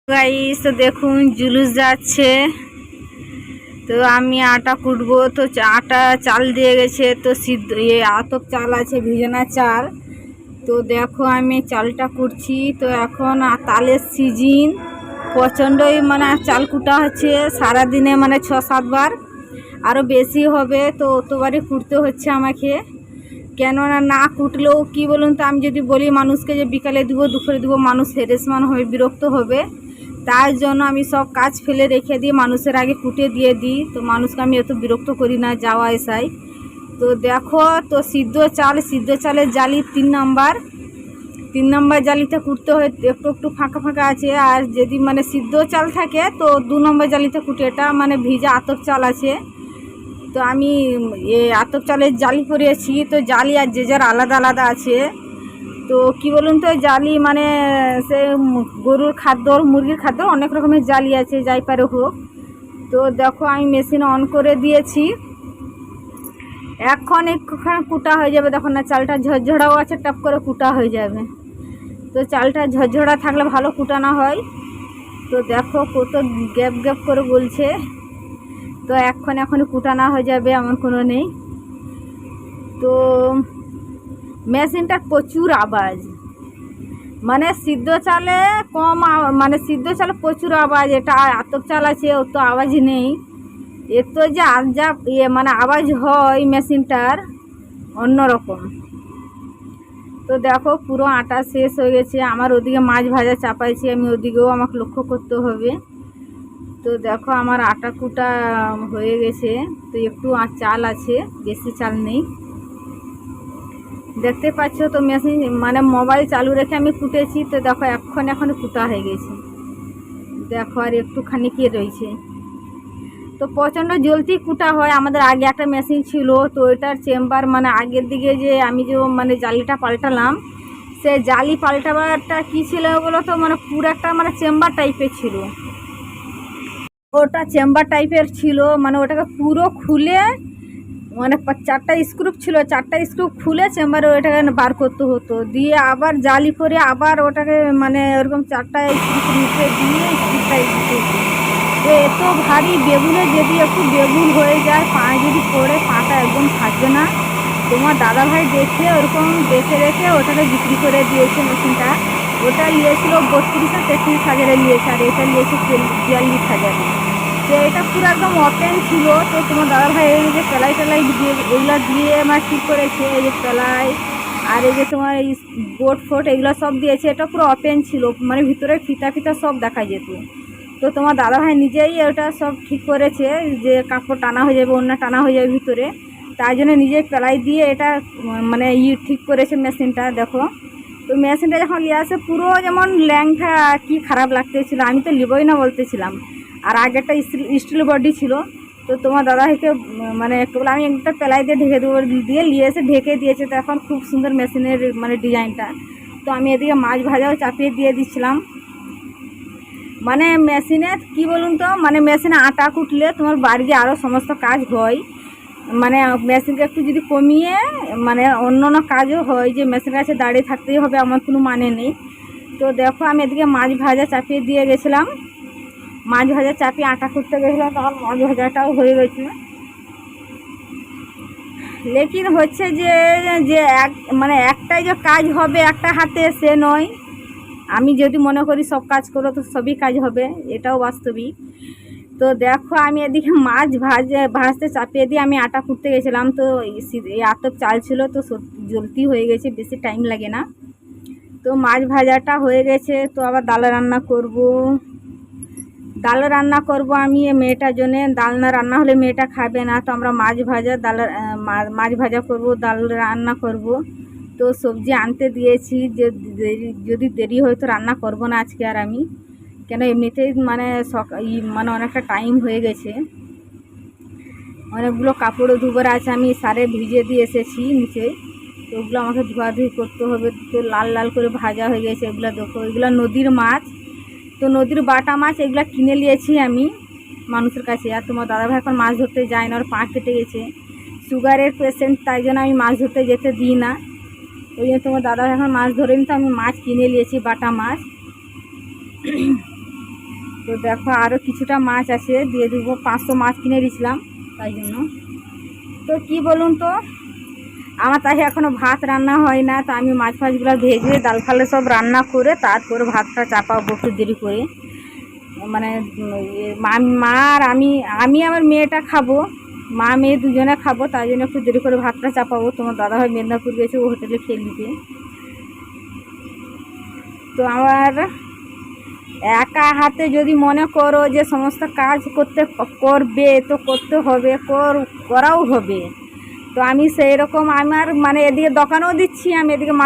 Guys তো দেখুন জুলুস যাচ্ছে। তো আমি আটা কুটবো। তো আটা চাল দিয়ে গেছে, তো সিদ্ধ আতপ চাল আছে, ভিজানা চাল। তো দেখো আমি চালটা কুটছি। তো এখন তালের সিজন প্রচণ্ডই চাল কুটা হচ্ছে সারাদিনে 6-7 বার, আরও বেশি হবে। তো অতবারই কুটতে হচ্ছে আমাকে, কেননা না কুটলেও কি বলুন তো, আমি যদি বলি মানুষকে যে বিকালে দিব দুপুরে দিব, মানুষ হেরেসমান হবে, বিরক্ত হবে। তার জন্য আমি সব কাজ ফেলে রেখে দিয়ে মানুষের আগে কুটে দিয়ে দিই। তো মানুষকে আমি এত বিরক্ত করি না যাওয়া আসায়। তো দেখো, তো সিদ্ধ চালের জালি 3 নম্বর জালিতে কুটতে হয়। একটু একটু ফাঁকা ফাঁকা আছে, আর যদি সিদ্ধ চাল থাকে তো 2 নম্বর জালিতে কুটে। এটা ভিজা আতপ চাল আছে। তো আমি আতপ চালের জালি করেছি। তো জালি আর যে যার আলাদা আলাদা আছে। তো কি বলুন তো, জালি সে গরুর খাদ্য, মুরগির খাদ্য, অনেক রকমের জালি আছে, যাই পারে হোক। তো দেখো আমি মেশিন অন করে দিয়েছি। এখন একটুখানি কুটা হয়ে যাবে। দেখো না, চালটা ঝরঝরাও আছে, টপ করে কুটা হয়ে যাবে। তো চালটা ঝরঝরা থাকলে ভালো কুটানো হয়। তো দেখো কত গ্যাপ গ্যাপ করে বলছে। তো এখনই কুটানো হয়ে যাবে, এমন কোনো নেই। তো মেশিনটার প্রচুর আওয়াজ, সিদ্ধ চালে কম, সিদ্ধ চালে প্রচুর আওয়াজ। এটা আতপ চাল আছে, ও তো আওয়াজ নেই। এত যে যা আওয়াজ হয় মেশিনটার অন্যরকম। তো দেখো পুরো আটা শেষ হয়ে গেছে আমার। ওদিকে মাছ ভাজা চাপাইছি আমি, ওদিকেও আমাকে লক্ষ্য করতে হবে। তো দেখো আমার আটা কুটা হয়ে গেছে। তো একটু চাল আছে, বেশি চাল নেই, দেখতে পাচ্ছ। তো মেশিন মোবাইল চালু রেখে আমি কুটেছি। তো দেখো এখন কুটা হয়ে গেছে। দেখো আর একটুখানি কি রয়েছে। তো প্রচণ্ড জলদি কুটা হয়। আমাদের আগে একটা মেশিন ছিল, তো ওইটার চেম্বার আগের দিকে যে আমি যে জালিটা পাল্টালাম, সে জালি পাল্টাবারটা কী ছিল বলো তো, পুরো একটা চেম্বার টাইপের ছিল। ওটা চেম্বার টাইপের ছিল, ওটাকে পুরো খুলে 4টা স্ক্রু ছিল, 4টা স্ক্রু খুলে চেম্বারে ওটাকে বার করতে হতো। দিয়ে আবার জালি করে আবার ওটাকে ওরকম 4টা স্ক্রু নিচে দিয়ে স্ক্রুটা দিতে হতো। তো এত ভারী, বেগুনে যদি একটু বেগুন হয়ে যায়, পায়ে যদি পড়ে, পাটা একদম থাকবে না। তোমার দাদাভাই দেখে ওরকম দেখে রেখে ওটাকে বিক্রি করে দিয়েছে মেশিনটা। ওটা নিয়েছিল 32-33 হাজারে নিয়েছে, আর এটা নিয়েছে 42,000। তো এটা পুরো একদম ওপেন ছিল। তো তোমার দাদাভাই এই যে প্যালাই দিয়ে এগুলো দিয়ে ঠিক করেছে। এই যে প্যালাই আর এই যে তোমার এই বোট ফোট এগুলো সব দিয়েছে। এটা পুরো ওপেন ছিল, ভিতরে ফিতা ফিতা সব দেখা যেত। তো তোমার দাদাভাই নিজেই ওটা সব ঠিক করেছে, যে কাপড় টানা হয়ে যাবে, ওড়না টানা হয়ে যাবে ভিতরে। তাই জন্য নিজেই প্যালাই দিয়ে এটা ঠিক করেছে মেশিনটা। দেখো, তো মেশিনটা যখন নিয়ে আসে পুরো যেমন ল্যাংটা, কি খারাপ লাগতেছিল, আমি তো নিবই না বলতেছিলাম। আর আগেরটা স্টিল বডি ছিল। তো তোমার দাদাভাইকে একটু বলে আমি একটা প্যালাই দিয়ে ঢেকে দেবো, দিয়ে নিয়ে এসে ঢেকে দিয়েছে। তো এখন খুব সুন্দর মেশিনের ডিজাইনটা। তো আমি এদিকে মাছ ভাজাও চাপিয়ে দিয়ে দিচ্ছিলাম। মেশিনে কি বলুন তো, মেশিনে আটা কুটলে তোমার বাড়িতে আরও সমস্ত কাজ হয়। মেশিনকে একটু যদি কমিয়ে অন্য অন্য কাজও হয়, যে মেশিনের কাছে দাঁড়িয়ে থাকতেই হবে এমন কোনো মানে নেই। তো দেখো আমি এদিকে মাছ ভাজা চাপিয়ে দিয়ে গেছিলাম। মাছ ভাজা চাপিয়ে আটা কুটতে গেছিলাম, তখন মাছ ভাজাটাও হয়ে গেছে। লেকিন হচ্ছে যে যে এক একটাই যে কাজ হবে একটা হাতে, সে নয়। আমি যদি মনে করি সব কাজ করো তো সবই কাজ হবে, এটাও বাস্তবিক। তো দেখো আমি এদিকে মাছ ভাজতে চাপিয়ে দিয়ে আমি আটা কুটতে গেছিলাম। তো এই আতপ চাল ছিল, তো জলদি হয়ে গেছে, বেশি টাইম লাগে না। তো মাছ ভাজাটা হয়ে গেছে। তো আবার ডাল রান্না করব আমি মেয়েটার জন্যে। ডাল না রান্না হলে মেয়েটা খাবে না। তো আমরা মাছ ভাজা করব, ডাল রান্না করব। তো সবজি আনতে দিয়েছি, যে যদি দেরি হয় তো রান্না করব না আজকে আর আমি, কেন এমনিতেই অনেকটা টাইম হয়ে গেছে। অনেকগুলো কাপড়ও ধুবার আছে, আমি সারে ভিজে দিয়ে এসেছি নিচে। তো ওগুলো আমাকে ধোয়াধুয়ি করতে হবে। তো লাল লাল করে ভাজা হয়ে গেছে এগুলো। দেখো এগুলো নদীর মাছ, তো নদীর বাটা মাছ, এগুলো কিনে নিয়েছি আমি মানুষের কাছে। আর তোমার দাদাভাই এখন মাছ ধরতে যায় না, ওর পা কেটে গেছে, সুগারের পেশেন্ট, তাই জন্য আমি মাছ ধরতে যেতে দিই না। ওই জন্য তোমার দাদাভাই এখন মাছ ধরেনি, তো আমি মাছ কিনে নিয়েছি, বাটা মাছ। তো দেখো আরও কিছুটা মাছ আছে, দিয়ে দেবো। 500 মাছ কিনে দিয়েছিলাম তাই জন্য। তো কি বলুন তো, আমার তাই এখনও ভাত রান্না হয় না। তো আমি মাছ ফাছগুলো ভেজে ডাল ফালে সব রান্না করে তারপরে ভাতটা চাপাবো একটু দেরি করে। মানে মা আর আমি আমার মেয়েটা খাবো, মা মেয়ে দুজনে খাবো, তাই জন্য একটু দেরি করে ভাতটা চাপাবো। তোমার দাদাভাই মেদিনীপুর গেছে, ও হোটেলে খেয়ে নিবে। তো আমার একা হাতে যদি মনে করো যে সমস্ত কাজ করবে তো করতে হবে, করাও হবে। তো আমি সেই রকম আমার মানে এদিকে দোকানেও দিচ্ছি, আমি এদিকে